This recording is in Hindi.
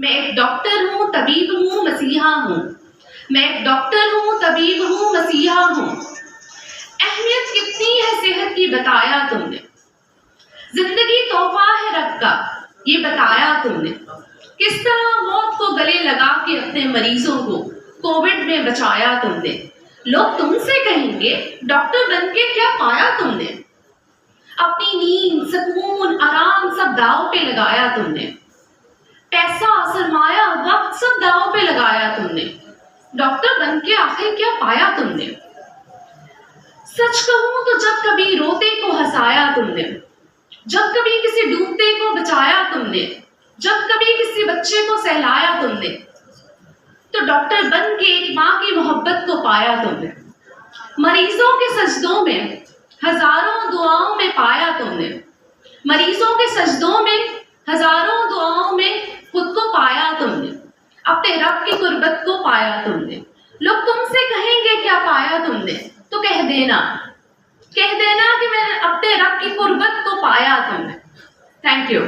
मैं एक डॉक्टर हूँ, तबीब हूँ, मसीहा हूँ। मैं एक डॉक्टर हूँ, तबीब हूँ, मसीहा हूँ। अहमियत कितनी है सेहत की बताया तुमने। जिंदगी तोहफा है रब का ये बताया तुमने। किस तरह मौत को गले लगा के अपने मरीजों को कोविड में बचाया तुमने। लोग तुमसे कहेंगे डॉक्टर बनके क्या पाया तुमने। अपनी नींद, सुकून, आराम सब दांव पे लगाया तुमने। पैसा, सरमाया, वक्त सब दांव पे लगाया तुमने। डॉक्टर बनके आखिर क्या पाया तुमने। सच कहूं तो जब कभी रोते को हंसाया तुमने, जब कभी किसी डूबते को बचाया तुमने, जब कभी किसी बच्चे को सहलाया तुमने, तो डॉक्टर बन के एक माँ की मोहब्बत को पाया तुमने। मरीजों के सजदों में हजारों दुआओं में पाया तुमने। मरीजों के सजदों में हजारों दुआओं में खुद को पाया तुमने। अपने रब की कुर्बत को पाया तुमने। लोग तुमसे कहेंगे क्या पाया तुमने, तो कह देना कि मैंने अपने रब की कुर्बत को पाया तुमने। Thank you.